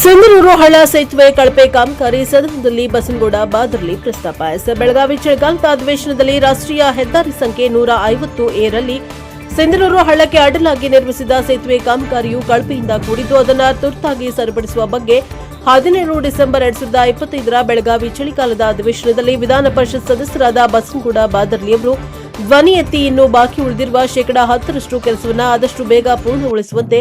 ಸಿಂಧನೂರು ಹಳ್ಳ ಸೇತುವೆ ಕಳಪೆ ಕಾಮಗಾರಿ ಸದನದಲ್ಲಿ ಬಸನಗೌಡ ಬಾದರ್ಲಿ ಪ್ರಸ್ತಾಪ. ಬೆಳಗಾವಿ ಚಳಿಗಾಲದ ಅಧಿವೇಶನದಲ್ಲಿ ರಾಷ್ಟ್ರೀಯ ಹೆದ್ದಾರಿ ಸಂಖ್ಯೆ 150A ರಲ್ಲಿ ಸಿಂಧನೂರು ಹಳ್ಳಕ್ಕೆ ಅಡ್ಡಲಾಗಿ ನಿರ್ಮಿಸಿದ ಸೇತುವೆ ಕಾಮಗಾರಿಯು ಕಳಪೆಯಿಂದ ಕೂಡಿದ್ದು ಅದನ್ನು ತುರ್ತಾಗಿ ಸರಿಪಡಿಸುವ ಬಗ್ಗೆ 17 ಡಿಸೆಂಬರ್ 2025ರ ಬೆಳಗಾವಿ ಚಳಿಗಾಲದ ಅಧಿವೇಶನದಲ್ಲಿ ವಿಧಾನ ಪರಿಷತ್ ಸದಸ್ಯರಾದ ಬಸನಗೌಡ ಬಾದರ್ಲಿ ಅವರು ಧ್ವನಿ ಎತ್ತಿ ಇನ್ನೂ ಬಾಕಿ ಉಳಿದಿರುವ ಶೇಕಡಾ 10ರಷ್ಟು ಕೆಲಸವನ್ನು ಆದಷ್ಟು ಬೇಗ ಪೂರ್ಣಗೊಳಿಸುವಂತೆ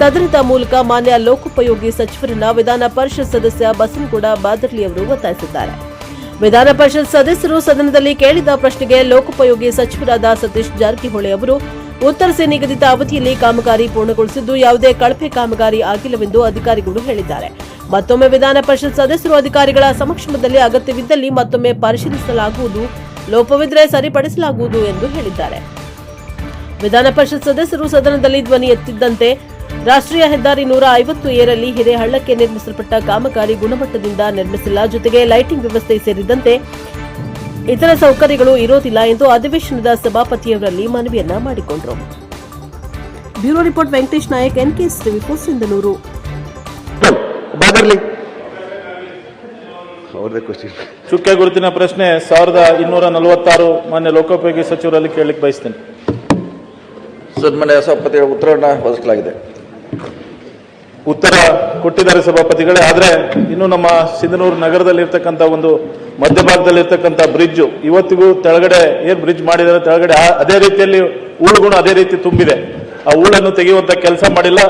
ಸದನದ ಮೂಲಕ ಮಾನ್ಯ ಲೋಕೋಪಯೋಗಿ ಸಚಿವರನ್ನ ವಿಧಾನ ಪರಿಷತ್ ಸದಸ್ಯ ಬಸನಗೌಡ ಬಾದರ್ಲಿ ಅವರು ಒತ್ತಾಯಿಸಿದ್ದಾರೆ. ವಿಧಾನ ಪರಿಷತ್ ಸದಸ್ಯರು ಸದನದಲ್ಲಿ ಕೇಳಿದ ಪ್ರಶ್ನೆಗೆ ಲೋಕೋಪಯೋಗಿ ಸಚಿವರಾದ ಸತೀಶ್ ಜಾರಕಿಹೊಳಿ ಅವರು ಉತ್ತರಿಸಿ ನಿಗದಿತ ಅವಧಿಯಲ್ಲಿ ಕಾಮಗಾರಿ ಪೂರ್ಣಗೊಳಿಸಿದ್ದು ಯಾವುದೇ ಕಳಪೆ ಕಾಮಗಾರಿ ಆಗಿಲ್ಲವೆಂದು ಅಧಿಕಾರಿಗಳು ಹೇಳಿದ್ದಾರೆ. ಮತ್ತೊಮ್ಮೆ ವಿಧಾನ ಪರಿಷತ್ ಸದಸ್ಯರು ಅಧಿಕಾರಿಗಳ ಸಮಕ್ಷಮದಲ್ಲಿ ಅಗತ್ಯವಿದ್ದಲ್ಲಿ ಮತ್ತೊಮ್ಮೆ ಪರಿಶೀಲಿಸಲಾಗುವುದು, ಲೋಪವಿದ್ದರೆ ಸರಿಪಡಿಸಲಾಗುವುದು ಎಂದು ಹೇಳಿದ್ದಾರೆ. ವಿಧಾನ ಪರಿಷತ್ ಸದಸ್ಯರು ಸದನದಲ್ಲಿ ಧ್ವನಿ ಎತ್ತಿದ್ದಂತೆ ರಾಷ್ಟ್ರೀಯ ಹೆದ್ದಾರಿ 150A ರಲ್ಲಿ ಹಿರೇಹಳ್ಳಕ್ಕೆ ನಿರ್ಮಿಸಲ್ಪಟ್ಟ ಕಾಮಗಾರಿ ಗುಣಮಟ್ಟದಿಂದ ನಿರ್ಮಿಸಿಲ್ಲ, ಜೊತೆಗೆ ಲೈಟಿಂಗ್ ವ್ಯವಸ್ಥೆ ಸೇರಿದಂತೆ ಇತರ ಸೌಕರ್ಯಗಳು ಇರೋದಿಲ್ಲ ಎಂದು ಅಧಿವೇಶನದ ಸಭಾಪತಿಯವರಲ್ಲಿ ಮನವಿಯನ್ನ ಮಾಡಿಕೊಂಡರು. Bureau report Venkatesh Nayak, NKS TV 4 Sindhanur. ಚುಕ್ಕೆ ಗುರುತಿನ ಪ್ರಶ್ನೆ 1246 ಮಾನ್ಯ ಲೋಕೋಪಯೋಗಿ ಸಚಿವರಲ್ಲಿ ಕೇಳಲಿಕ್ಕೆ ಬಯಸ್ತೇನೆ. ಸನ್ಮಾನ್ಯ ಸಭಾಪತಿಗಳ ಉತ್ತರವನ್ನು ಒದಗಿಸಲಾಗಿದೆ. ಉತ್ತರ ಕೊಟ್ಟಿದ್ದಾರೆ ಸಭಾಪತಿಗಳೇ. ಆದರೆ ಇನ್ನು ನಮ್ಮ ಸಿಂಧನೂರು ನಗರದಲ್ಲಿ ಇರ್ತಕ್ಕಂಥ ಒಂದು ಮಧ್ಯಭಾಗದಲ್ಲಿ ಇರ್ತಕ್ಕಂಥ ಬ್ರಿಡ್ಜ್ ಇವತ್ತಿಗೂ ತೆಳಗಡೆ ಏನ್ ಬ್ರಿಡ್ಜ್ ಮಾಡಿದ್ದಾರೆ ತೆಳಗಡೆ ಅದೇ ರೀತಿಯಲ್ಲಿ ಹೂಳುಗಳು ಅದೇ ರೀತಿ ತುಂಬಿದೆ. ಆ ಹೂಳನ್ನು ತೆಗೆಯುವಂತ ಕೆಲಸ ಮಾಡಿಲ್ಲ.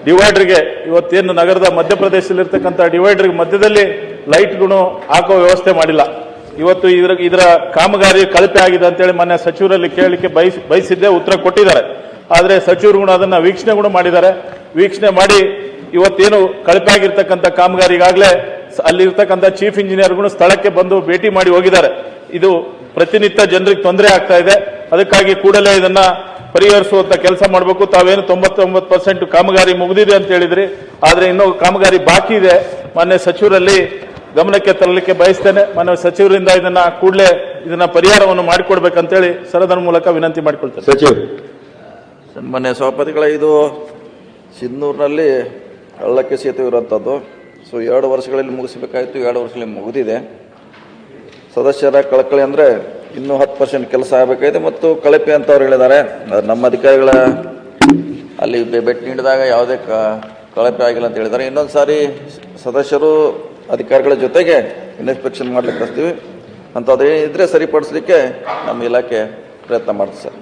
ಡಿವೈಡರ್ಗೆ ಇವತ್ತೇನು ನಗರದ ಮಧ್ಯಪ್ರದೇಶದಲ್ಲಿ ಇರ್ತಕ್ಕಂಥ ಡಿವೈಡರ್ಗೆ ಮಧ್ಯದಲ್ಲಿ ಲೈಟ್ಗಳು ಹಾಕೋ ವ್ಯವಸ್ಥೆ ಮಾಡಿಲ್ಲ. ಇವತ್ತು ಇದರ ಕಾಮಗಾರಿ ಕಳಪೆ ಆಗಿದೆ ಅಂತೇಳಿ ಮಾನ್ಯ ಸಚಿವರಲ್ಲಿ ಕೇಳಲಿಕ್ಕೆ ಬಯಸಿದ್ದೆ, ಉತ್ತರ ಕೊಟ್ಟಿದ್ದಾರೆ. ಆದರೆ ಸಚಿವರು ಅದನ್ನ ವೀಕ್ಷಣೆ ಕೂಡ ಮಾಡಿದ್ದಾರೆ. ವೀಕ್ಷಣೆ ಮಾಡಿ ಇವತ್ತೇನು ಕಳಪೆ ಆಗಿರ್ತಕ್ಕಂಥ ಕಾಮಗಾರಿ ಈಗಾಗಲೇ ಅಲ್ಲಿರ್ತಕ್ಕಂಥ ಚೀಫ್ ಇಂಜಿನಿಯರ್ಗಳು ಸ್ಥಳಕ್ಕೆ ಬಂದು ಭೇಟಿ ಮಾಡಿ ಹೋಗಿದ್ದಾರೆ. ಇದು ಪ್ರತಿನಿತ್ಯ ಜನರಿಗೆ ತೊಂದರೆ ಆಗ್ತಾ ಇದೆ. ಅದಕ್ಕಾಗಿ ಕೂಡಲೇ ಇದನ್ನ ಪರಿಹರಿಸುವಂತ ಕೆಲಸ ಮಾಡಬೇಕು. ತಾವೇನು 99% ಕಾಮಗಾರಿ ಮುಗಿದಿದೆ ಅಂತ ಹೇಳಿದ್ರಿ, ಆದ್ರೆ ಇನ್ನೂ ಕಾಮಗಾರಿ ಬಾಕಿ ಇದೆ. ಮಾನ್ಯ ಸಚಿವರಲ್ಲಿ ಗಮನಕ್ಕೆ ತರಲಿಕ್ಕೆ ಬಯಸ್ತೇನೆ. ಮಾನ್ಯ ಸಚಿವರಿಂದ ಇದನ್ನ ಕೂಡಲೇ ಇದನ್ನ ಪರಿಹಾರವನ್ನು ಮಾಡಿಕೊಡ್ಬೇಕಂತೇಳಿ ಸದನದ ಮೂಲಕ ವಿನಂತಿ ಮಾಡಿಕೊಳ್ತೇನೆ. ಸಚಿವರು ಸನ್ಮಾನ್ಯ ಸಭಾಪತಿಗಳ, ಇದು ಸಿಂಧನೂರಿನಲ್ಲಿ ಹಳ್ಳಕ್ಕೆ ಸೇತುವೆ ಇರುವಂಥದ್ದು. 2 ವರ್ಷಗಳಲ್ಲಿ ಮುಗಿಸಬೇಕಾಯಿತು, 2 ವರ್ಷಗಳಲ್ಲಿ ಮುಗಿದಿದೆ. ಸದಸ್ಯರ ಕಳಕಳಿ ಅಂದರೆ ಇನ್ನೂ 10% ಕೆಲಸ ಆಗಬೇಕಾಗಿದೆ ಮತ್ತು ಕಳಪೆ ಅಂತ ಅವ್ರು ಹೇಳಿದ್ದಾರೆ. ನಮ್ಮ ಅಧಿಕಾರಿಗಳ ಅಲ್ಲಿ ಭೇಟಿ ನೀಡಿದಾಗ ಯಾವುದೇ ಕಳಪೆ ಆಗಿಲ್ಲ ಅಂತ ಹೇಳಿದ್ದಾರೆ. ಇನ್ನೊಂದು ಸಾರಿ ಸದಸ್ಯರು ಅಧಿಕಾರಿಗಳ ಜೊತೆಗೆ ಇನ್ಸ್ಪೆಕ್ಷನ್ ಮಾಡ್ಲಿಕ್ಕೆ ಕಳಿಸ್ತೀವಿ. ಅಂಥದ್ದು ಇದ್ರೆ ಸರಿಪಡಿಸಲಿಕ್ಕೆ ನಮ್ಮ ಇಲಾಖೆ ಪ್ರಯತ್ನ ಮಾಡ್ತೀವಿ ಸರ್.